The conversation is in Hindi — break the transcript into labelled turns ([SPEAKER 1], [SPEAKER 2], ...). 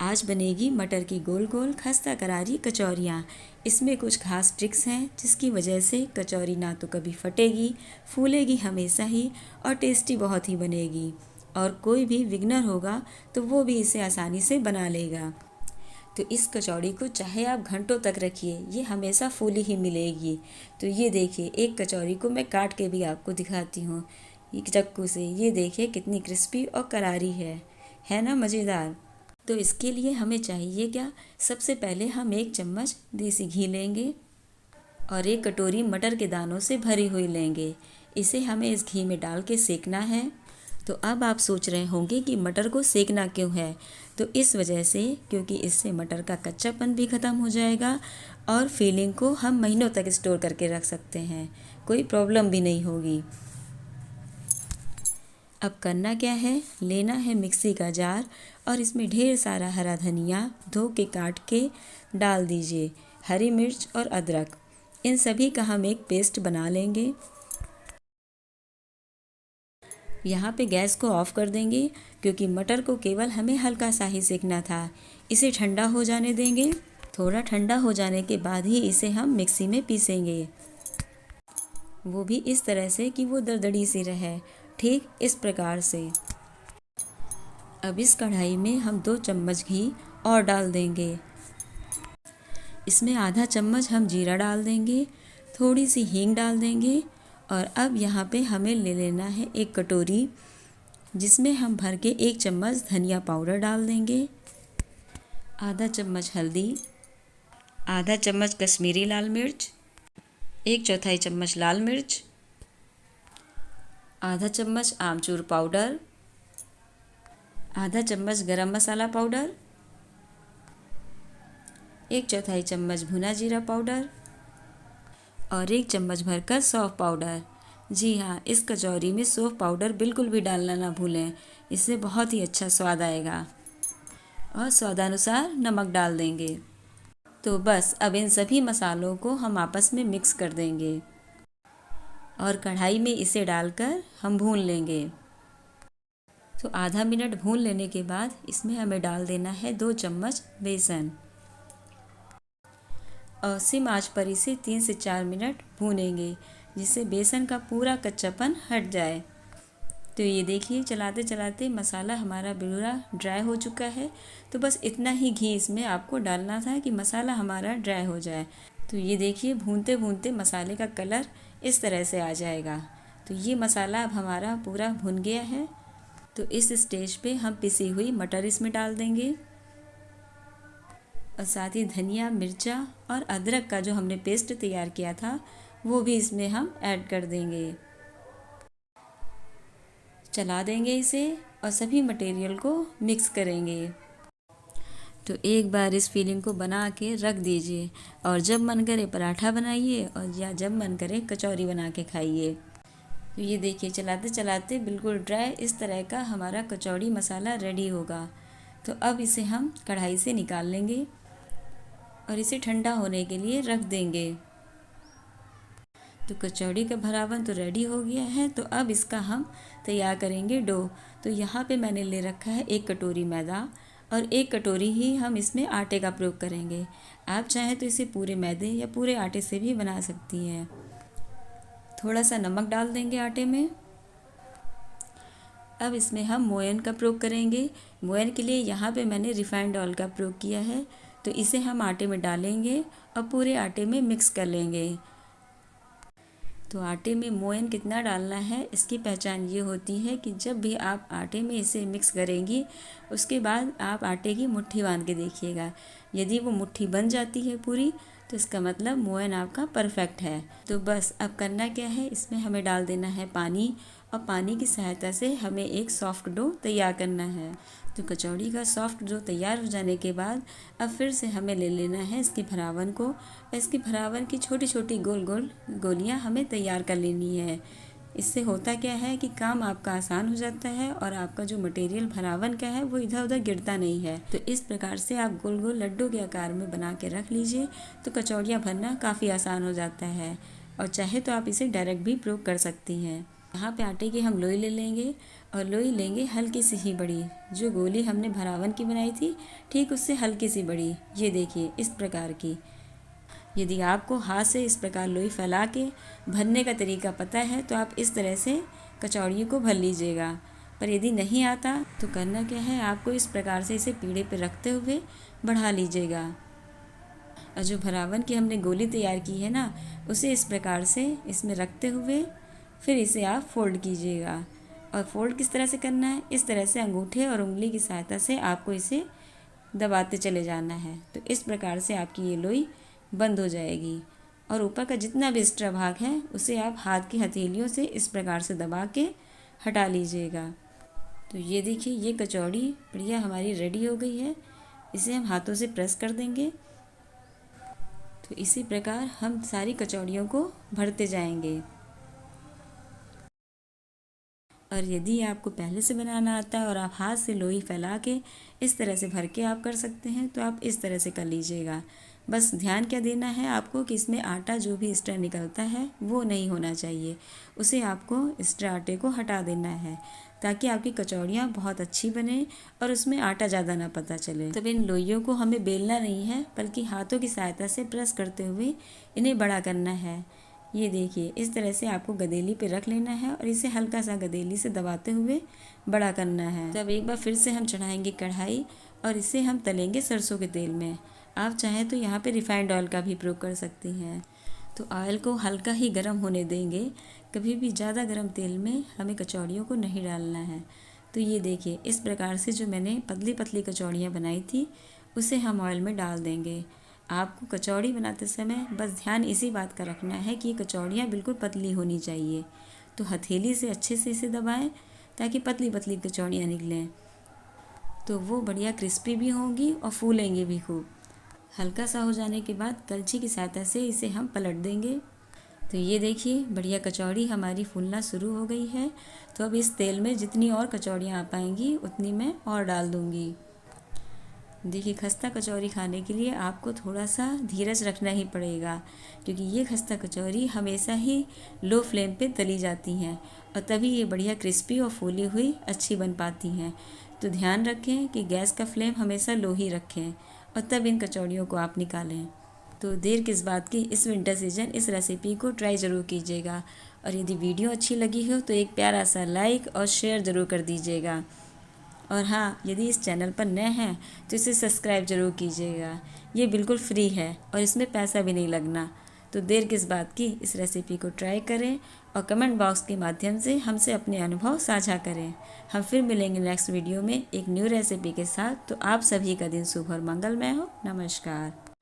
[SPEAKER 1] आज बनेगी मटर की गोल गोल खस्ता करारी कचौरियाँ। इसमें कुछ खास ट्रिक्स हैं जिसकी वजह से कचौरी ना तो कभी फटेगी, फूलेगी हमेशा ही और टेस्टी बहुत ही बनेगी। और कोई भी बिगनर होगा तो वो भी इसे आसानी से बना लेगा। तो इस कचौड़ी को चाहे आप घंटों तक रखिए, ये हमेशा फूली ही मिलेगी। तो ये देखिए, एक कचौरी को मैं काट के भी आपको दिखाती हूँ ये चाकू से। ये देखिए कितनी क्रिस्पी और करारी है ना मज़ेदार। तो इसके लिए हमें चाहिए क्या? सबसे पहले हम 1 चम्मच देसी घी लेंगे और 1 कटोरी मटर के दानों से भरी हुई लेंगे। इसे हमें इस घी में डाल के सेकना है। तो अब आप सोच रहे होंगे कि मटर को सेकना क्यों है? तो इस वजह से, क्योंकि इससे मटर का कच्चापन भी ख़त्म हो जाएगा और फीलिंग को हम महीनों तक स्टोर करके रख सकते हैं, कोई प्रॉब्लम भी नहीं होगी। अब करना क्या है, लेना है मिक्सी का जार और इसमें ढेर सारा हरा धनिया धो के काट के डाल दीजिए, हरी मिर्च और अदरक, इन सभी का हम एक पेस्ट बना लेंगे। यहाँ पे गैस को ऑफ़ कर देंगे क्योंकि मटर को केवल हमें हल्का सा ही सेकना था। इसे ठंडा हो जाने देंगे। थोड़ा ठंडा हो जाने के बाद ही इसे हम मिक्सी में पीसेंगे, वो भी इस तरह से कि वो दरदड़ी सी रहे, ठीक इस प्रकार से। अब इस कढ़ाई में हम 2 चम्मच घी और डाल देंगे। इसमें आधा चम्मच हम जीरा डाल देंगे, थोड़ी सी हींग डाल देंगे और अब यहाँ पे हमें ले लेना है 1 कटोरी, जिसमें हम भर के 1 चम्मच धनिया पाउडर डाल देंगे, आधा चम्मच हल्दी, आधा चम्मच कश्मीरी लाल मिर्च, 1/4 चम्मच लाल मिर्च, आधा चम्मच आमचूर पाउडर, आधा चम्मच गरम मसाला पाउडर, 1/4 चम्मच भुना जीरा पाउडर और 1 चम्मच भरकर सौंफ पाउडर। जी हाँ, इस कचौरी में सौंफ पाउडर बिल्कुल भी डालना ना भूलें, इससे बहुत ही अच्छा स्वाद आएगा। और स्वादानुसार नमक डाल देंगे। तो बस अब इन सभी मसालों को हम आपस में मिक्स कर देंगे और कढ़ाई में इसे डालकर हम भून लेंगे। तो आधा मिनट भून लेने के बाद इसमें हमें डाल देना है 2 चम्मच बेसन और सिम आंच पर इसे 3 से 4 मिनट भूनेंगे, जिससे बेसन का पूरा कच्चापन हट जाए। तो ये देखिए, चलाते चलाते मसाला हमारा पूरा ड्राई हो चुका है। तो बस इतना ही घी इसमें आपको डालना था कि मसाला हमारा ड्राई हो जाए। तो ये देखिए, भूनते भूनते मसाले का कलर इस तरह से आ जाएगा। तो ये मसाला अब हमारा पूरा भुन गया है। तो इस स्टेज पे हम पिसी हुई मटर इसमें डाल देंगे और साथ ही धनिया, मिर्चा और अदरक का जो हमने पेस्ट तैयार किया था वो भी इसमें हम ऐड कर देंगे। चला देंगे इसे और सभी मटेरियल को मिक्स करेंगे। तो एक बार इस फीलिंग को बना के रख दीजिए और जब मन करे पराठा बनाइए और या जब मन करे कचौरी बना के खाइए। तो ये देखिए, चलाते चलाते बिल्कुल ड्राई इस तरह का हमारा कचौड़ी मसाला रेडी होगा। तो अब इसे हम कढ़ाई से निकाल लेंगे और इसे ठंडा होने के लिए रख देंगे। तो कचौड़ी का भरावन तो रेडी हो गया है। तो अब इसका हम तैयार करेंगे डो। तो यहाँ पे मैंने ले रखा है 1 कटोरी मैदा और 1 कटोरी ही हम इसमें आटे का प्रयोग करेंगे। आप चाहें तो इसे पूरे मैदे या पूरे आटे से भी बना सकती हैं। थोड़ा सा नमक डाल देंगे आटे में। अब इसमें हम मोयन का प्रयोग करेंगे। मोयन के लिए यहाँ पे मैंने रिफाइंड ऑयल का प्रयोग किया है। तो इसे हम आटे में डालेंगे और पूरे आटे में मिक्स कर लेंगे। तो आटे में मोयन कितना डालना है, इसकी पहचान ये होती है कि जब भी आप आटे में इसे मिक्स करेंगी उसके बाद आप आटे की मुट्ठी बांध के देखिएगा। यदि वो मुट्ठी बन जाती है पूरी तो इसका मतलब मोयन आपका परफेक्ट है। तो बस अब करना क्या है, इसमें हमें डाल देना है पानी और पानी की सहायता से हमें एक सॉफ्ट डो तैयार करना है। तो कचौड़ी का सॉफ्ट डो तैयार हो जाने के बाद अब फिर से हमें ले लेना है इसकी भरावन को। इसकी भरावन की छोटी छोटी गोल गोल गोलियां हमें तैयार कर लेनी है। इससे होता क्या है कि काम आपका आसान हो जाता है और आपका जो मटेरियल भरावन का है वो इधर उधर गिरता नहीं है। तो इस प्रकार से आप गोल गोल लड्डू के आकार में बना के रख लीजिए तो कचौड़ियाँ भरना काफ़ी आसान हो जाता है। और चाहे तो आप इसे डायरेक्ट भी प्रयोग कर सकती हैं। यहाँ पे आटे की हम लोई ले लेंगे और लोई लेंगे हल्की सी ही बड़ी, जो गोली हमने भरावन की बनाई थी ठीक उससे हल्की सी बड़ी, ये देखिए इस प्रकार की। यदि आपको हाथ से इस प्रकार लोई फैला के भरने का तरीका पता है तो आप इस तरह से कचौड़ियों को भर लीजिएगा। पर यदि नहीं आता तो करना क्या है, आपको इस प्रकार से इसे पीढ़े पर रखते हुए बढ़ा लीजिएगा। और जो भरावन की हमने गोली तैयार की है ना, उसे इस प्रकार से इसमें रखते हुए फिर इसे आप फोल्ड कीजिएगा। और फोल्ड किस तरह से करना है, इस तरह से अंगूठे और उंगली की सहायता से आपको इसे दबाते चले जाना है। तो इस प्रकार से आपकी ये लोई बंद हो जाएगी। और ऊपर का जितना भी एक्स्ट्रा भाग है उसे आप हाथ की हथेलियों से इस प्रकार से दबा के हटा लीजिएगा। तो ये देखिए ये कचौड़ी बढ़िया हमारी रेडी हो गई है। इसे हम हाथों से प्रेस कर देंगे। तो इसी प्रकार हम सारी कचौड़ियों को भरते जाएंगे। और यदि आपको पहले से बनाना आता है और आप हाथ से लोई फैला के इस तरह से भर के आप कर सकते हैं तो आप इस तरह से कर लीजिएगा। बस ध्यान क्या देना है आपको कि इसमें आटा जो भी एक्स्ट्रा निकलता है वो नहीं होना चाहिए, उसे आपको एक्स्ट्रा आटे को हटा देना है ताकि आपकी कचौड़ियाँ बहुत अच्छी बने और उसमें आटा ज़्यादा ना पता चले। तब इन लोइयों को हमें बेलना नहीं है बल्कि हाथों की सहायता से प्रेस करते हुए इन्हें बड़ा करना है। ये देखिए इस तरह से आपको गदेली पे रख लेना है और इसे हल्का सा गदेली से दबाते हुए बड़ा करना है। तब एक बार फिर से हम चढ़ाएंगे कढ़ाई और इसे हम तलेंगे सरसों के तेल में। आप चाहें तो यहाँ पे रिफाइंड ऑयल का भी प्रयोग कर सकती हैं। तो ऑयल को हल्का ही गर्म होने देंगे, कभी भी ज़्यादा गर्म तेल में हमें कचौड़ियों को नहीं डालना है। तो ये देखिए इस प्रकार से जो मैंने पतली पतली कचौड़ियाँ बनाई थी उसे हम ऑयल में डाल देंगे। आपको कचौड़ी बनाते समय बस ध्यान इसी बात का रखना है कि कचौड़ियाँ बिल्कुल पतली होनी चाहिए। तो हथेली से अच्छे से इसे दबाएं ताकि पतली पतली कचौड़ियाँ निकलें, तो वो बढ़िया क्रिस्पी भी होंगी और फूलेंगी भी खूब। हल्का सा हो जाने के बाद कलछी की सहायता से इसे हम पलट देंगे। तो ये देखिए बढ़िया कचौड़ी हमारी फूलना शुरू हो गई है। तो अब इस तेल में जितनी और कचौड़ियाँ आ पाएंगी उतनी मैं और डाल दूँगी। देखिए खस्ता कचौरी खाने के लिए आपको थोड़ा सा धीरज रखना ही पड़ेगा, क्योंकि ये खस्ता कचौरी हमेशा ही लो फ्लेम पे तली जाती हैं और तभी ये बढ़िया क्रिस्पी और फूली हुई अच्छी बन पाती हैं। तो ध्यान रखें कि गैस का फ्लेम हमेशा लो ही रखें और तब इन कचौड़ियों को आप निकालें। तो देर किस बात की, इस विंटर सीजन इस रेसिपी को ट्राई ज़रूर कीजिएगा। और यदि वीडियो अच्छी लगी हो तो एक प्यारा सा लाइक और शेयर ज़रूर कर दीजिएगा। और हाँ, यदि इस चैनल पर नए हैं तो इसे सब्सक्राइब ज़रूर कीजिएगा। ये बिल्कुल फ्री है और इसमें पैसा भी नहीं लगना। तो देर किस बात की, इस रेसिपी को ट्राई करें और कमेंट बॉक्स के माध्यम से हमसे अपने अनुभव साझा करें। हम फिर मिलेंगे नेक्स्ट वीडियो में एक न्यू रेसिपी के साथ। तो आप सभी का दिन शुभ और मंगलमय हो। नमस्कार।